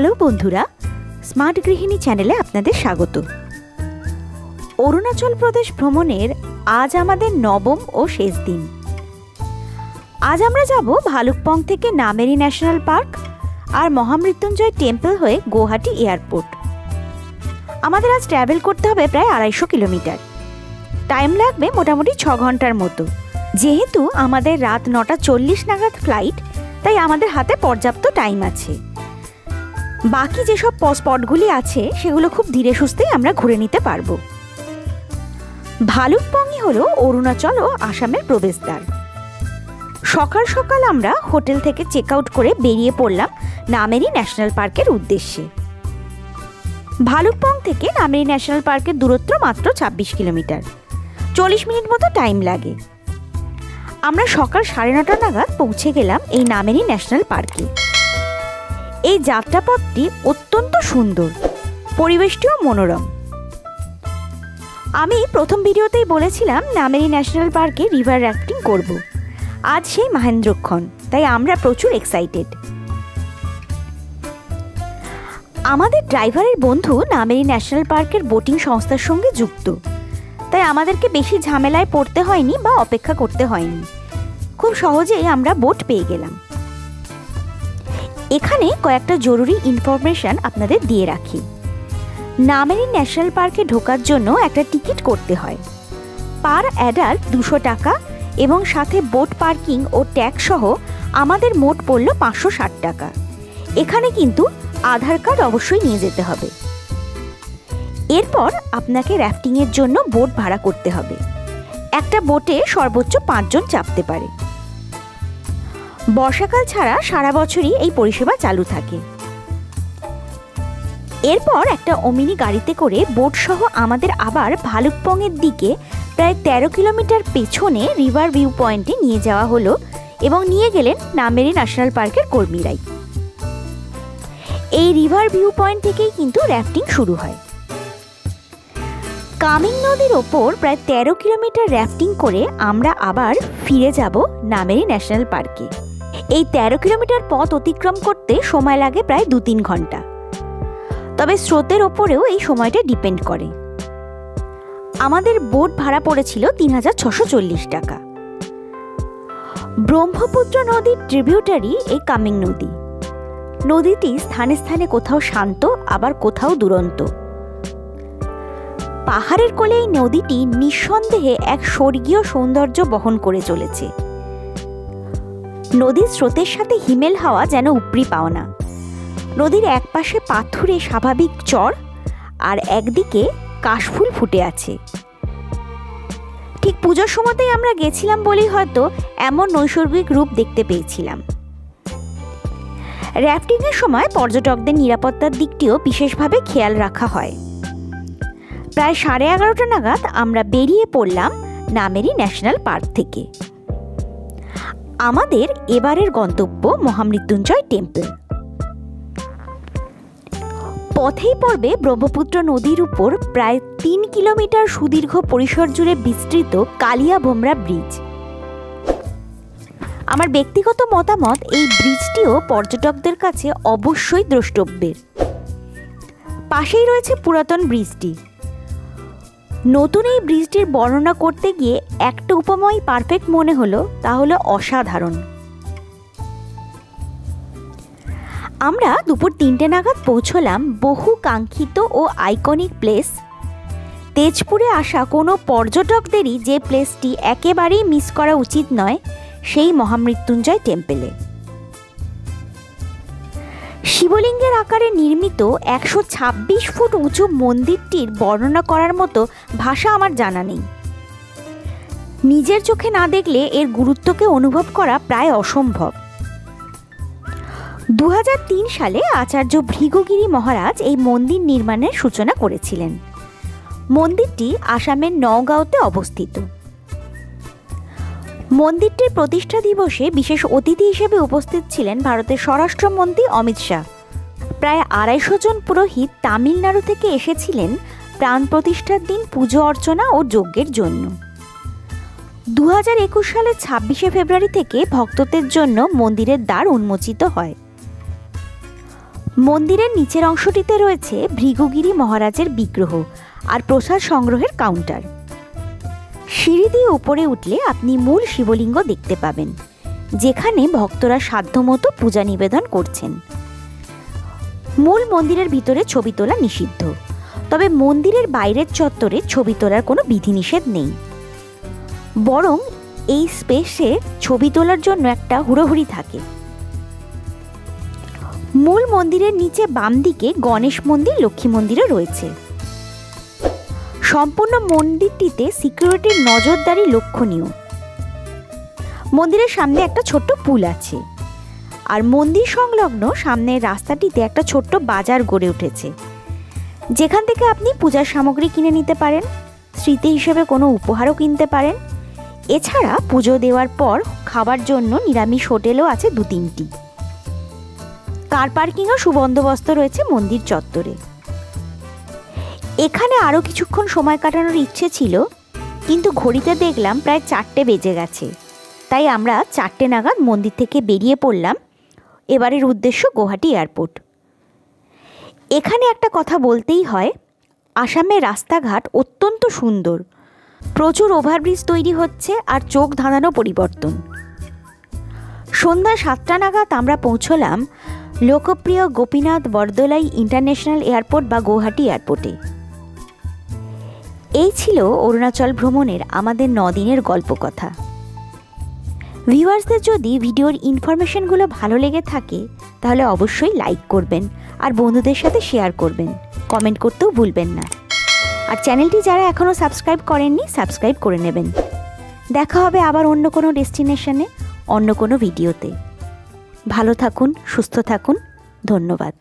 Hello বন্ধুরা, smart গৃহিণী চ্যানেলে আপনাদের স্বাগত। অরুণাচল প্রদেশ ভ্রমণের আজ আমাদের নবম ও শেষ দিন। আজ আমরা যাব ভালুকপং থেকে নামেরি ন্যাশনাল পার্ক আর মহামৃত্যুঞ্জয় টেম্পল হয়ে গুয়াহাটি এয়ারপোর্ট। আমাদের আজ ট্র্যাভেল করতে হবে প্রায় 250 কিলোমিটার। টাইম লাগবে মোটামুটি 6 ঘন্টার মতো। যেহেতু আমাদের রাত 9:40 নাগাদ ফ্লাইট, তাই আমাদের হাতে পর্যাপ্ত টাইম আছে। বাকি যেসব স্পটগুলি আছে সেগুলো খুব ধীরে সুস্থেই আমরা ঘুরে নিতে পারবো। ভালুকপংই হলো অরুণাচল ও আসামের প্রবেশদ্বার। সকাল সকাল আমরা হোটেল থেকে চেক আউট করে বেরিয়ে পড়লাম নামেরি ন্যাশনাল পার্কের উদ্দেশ্যে। ভালুকপং থেকে নামেরি ন্যাশনাল পার্কের দূরত্ব মাত্র 26 কিলোমিটার, 40 মিনিট মতো টাইম লাগে। আমরা সকাল 9:30 নাগাদ পৌঁছে গেলাম এই নামেরি ন্যাশনাল পার্কে। এই যাত্রাপথটি অত্যন্ত সুন্দর, পরিবেশটিও মনোরম। আমি প্রথম ভিডিওতেই বলেছিলাম নামেরি ন্যাশনাল পার্কে রিভার রাফটিং করব। আজ সেই মহেন্দ্রক্ষণ, তাই আমরা প্রচুর এক্সাইটেড। আমাদের ড্রাইভারের বন্ধু নামেরি ন্যাশনাল পার্কের বোটিং সংস্থার সঙ্গে যুক্ত, তাই আমাদেরকে বেশি ঝামেলায় পড়তে হয়নি বা অপেক্ষা করতে হয়নি। খুব সহজেই আমরা বোট পেয়ে গেলাম। এখানে কয়েকটা জরুরি ইনফরমেশন আপনাদের দিয়ে রাখি। নামেরি ন্যাশনাল পার্কে ঢোকার জন্য একটা টিকিট করতে হয়। পার অ্যাডাল্ট 200 টাকা এবং সাথে বোট পার্কিং ও ট্যাক্স সহ আমাদের মোট পড়ল 560 টাকা। এখানে কিন্তু আধার কার্ড অবশ্যই নিয়ে যেতে হবে। এরপর আপনাকে রাফটিংয়ের জন্য বোট ভাড়া করতে হবে। একটা বোটে সর্বোচ্চ 5 জন চাপতে পারে। বর্ষাকাল ছাড়া সারা বছরই এই পরিষেবা চালু থাকে। এরপর একটা ওমিনি গাড়িতে করে বোট সহ আমাদের আবার ভালুকপংয়ের দিকে প্রায় 13 কিলোমিটার পেছনে রিভার ভিউ পয়েন্টে নিয়ে যাওয়া হলো এবং নিয়ে গেলেন নামেরি ন্যাশনাল পার্কের কর্মীরাই। এই রিভার ভিউ পয়েন্ট থেকেই কিন্তু রাফটিং শুরু হয়। কামিং নদীর ওপর প্রায় 13 কিলোমিটার রাফটিং করে আমরা আবার ফিরে যাব নামেরি ন্যাশনাল পার্কে। এই 13 কিলোমিটার পথ অতিক্রম করতে সময় লাগে প্রায় 2-3 ঘন্টা। তবে স্রোতের ওপরেও এই সময়টা ডিপেন্ড করে। আমাদের বোট ভাড়া পড়েছিল 3640 টাকা। ব্রহ্মপুত্র নদীর ট্রিবিউটারি এই কামিং নদী। নদীটি স্থানে স্থানে কোথাও শান্ত, আবার কোথাও দুরন্ত। পাহাড়ের কোলে এই নদীটি নিঃসন্দেহে এক স্বর্গীয় সৌন্দর্য বহন করে চলেছে। নদীর স্রোতের সাথে হিমেল হাওয়া যেন উপরি পাওনা। নদীর একপাশে পাথুরে স্বাভাবিক চর আর একদিকে কাশফুল ফুটে আছে। ঠিক পুজোর সময়তেই আমরা গেছিলাম বলেই হয়তো এমন নৈসর্গিক রূপ দেখতে পেয়েছিলাম। রাফটিংয়ের সময় পর্যটকদের নিরাপত্তার দিকটিও বিশেষভাবে খেয়াল রাখা হয়। প্রায় 11:30 নাগাদ আমরা বেরিয়ে পড়লাম নামেরি ন্যাশনাল পার্ক থেকে। আমাদের এবারের গন্তব্য মহামৃত্যুঞ্জয় টেম্পল। পথেই পড়বে ব্রহ্মপুত্র নদীর উপর প্রায় 3 কিলোমিটার সুদীর্ঘ পরিসর জুড়ে বিস্তৃত কালিয়া ভোমরা ব্রিজ। আমার ব্যক্তিগত মতামত, এই ব্রিজটিও পর্যটকদের কাছে অবশ্যই দ্রষ্টব্যের। পাশেই রয়েছে পুরাতন ব্রিজটি। নতুন এই ব্রিজটির বর্ণনা করতে গিয়ে একটা উপমাই পারফেক্ট মনে হলো, তা হলো অসাধারণ। আমরা দুপুর 3টে নাগাদ পৌঁছলাম বহু কাঙ্ক্ষিত ও আইকনিক প্লেস। তেজপুরে আসা কোনো পর্যটকদেরই যে প্লেসটি একেবারেই মিস করা উচিত নয়, সেই মহামৃত্যুঞ্জয় টেম্পলে। শিবলিঙ্গের আকারে নির্মিত 126 ফুট উঁচু মন্দিরটির বর্ণনা করার মতো ভাষা আমার জানা নেই। নিজের চোখে না দেখলে এর গুরুত্বকে অনুভব করা প্রায় অসম্ভব। 2003 সালে আচার্য ভৃগুগিরি মহারাজ এই মন্দির নির্মাণের সূচনা করেছিলেন। মন্দিরটি আসামের নওগাঁওতে অবস্থিত। মন্দিরটির প্রতিষ্ঠা দিবসে বিশেষ অতিথি হিসেবে উপস্থিত ছিলেন ভারতের স্বরাষ্ট্রমন্ত্রী অমিত শাহ। প্রায় 250 জন পুরোহিত তামিলনাড়ু থেকে এসেছিলেন প্রাণ প্রতিষ্ঠার দিন পুজো অর্চনা ও যজ্ঞের জন্য। 2021 সালের 26শে ফেব্রুয়ারি থেকে ভক্তদের জন্য মন্দিরের দ্বার উন্মোচিত হয়। মন্দিরের নিচের অংশটিতে রয়েছে ভৃগুগিরি মহারাজের বিগ্রহ আর প্রসাদ সংগ্রহের কাউন্টার। সিঁড়ি দিয়ে উপরে উঠলে আপনি মূল শিবলিঙ্গ দেখতে পাবেন, যেখানে ভক্তরা সাধ্যমতো পূজা নিবেদন করছেন। মূল মন্দিরের ভিতরে ছবি তোলা নিষিদ্ধ, তবে মন্দিরের বাইরের চত্বরে ছবি তোলার কোনো বিধিনিষেধ নেই। বরং এই স্পেসে ছবি তোলার জন্য একটা হুড়োহুড়ি থাকে। মূল মন্দিরের নিচে বাম দিকে গণেশ মন্দির, লক্ষ্মী মন্দিরও রয়েছে। সম্পূর্ণ মন্দিরটিতে সিকিউরিটির নজরদারি লক্ষণীয়। মন্দিরের সামনে একটা ছোট্ট পুল আছে, আর মন্দির সংলগ্ন সামনের রাস্তাটিতে একটা ছোট্ট বাজার গড়ে উঠেছে, যেখান থেকে আপনি পূজার সামগ্রী কিনে নিতে পারেন, স্মৃতি হিসেবে কোনো উপহারও কিনতে পারেন। এছাড়া পুজো দেওয়ার পর খাবার জন্য নিরামিষ হোটেলও আছে 2-3টি। কার পার্কিংও সুবন্দোবস্ত রয়েছে মন্দির চত্বরে। এখানে আরও কিছুক্ষণ সময় কাটানোর ইচ্ছে ছিল, কিন্তু ঘড়িতে দেখলাম প্রায় 4টে বেজে গেছে। তাই আমরা 4টে নাগাদ মন্দির থেকে বেরিয়ে পড়লাম। এবারের উদ্দেশ্য গুয়াহাটি এয়ারপোর্ট। এখানে একটা কথা বলতেই হয়, আসামের রাস্তাঘাট অত্যন্ত সুন্দর। প্রচুর ওভারব্রিজ তৈরি হচ্ছে আর চোখ ধাঁধানো পরিবর্তন। সন্ধ্যা 7টা নাগাদ আমরা পৌঁছলাম লোকপ্রিয় গোপীনাথ বরদলাই ইন্টারন্যাশনাল এয়ারপোর্ট বা গুয়াহাটি এয়ারপোর্টে। এই ছিল অরুণাচল ভ্রমণের আমাদের 9 দিনের গল্প কথা। ভিউয়ার্সদের যদি ভিডিওর ইনফরমেশনগুলো ভালো লেগে থাকে তাহলে অবশ্যই লাইক করবেন আর বন্ধুদের সাথে শেয়ার করবেন, কমেন্ট করতেও ভুলবেন না। আর চ্যানেলটি যারা এখনও সাবস্ক্রাইব করেননি সাবস্ক্রাইব করে নেবেন। দেখা হবে আবার অন্য কোনো ডেস্টিনেশনে, অন্য কোনো ভিডিওতে। ভালো থাকুন, সুস্থ থাকুন, ধন্যবাদ।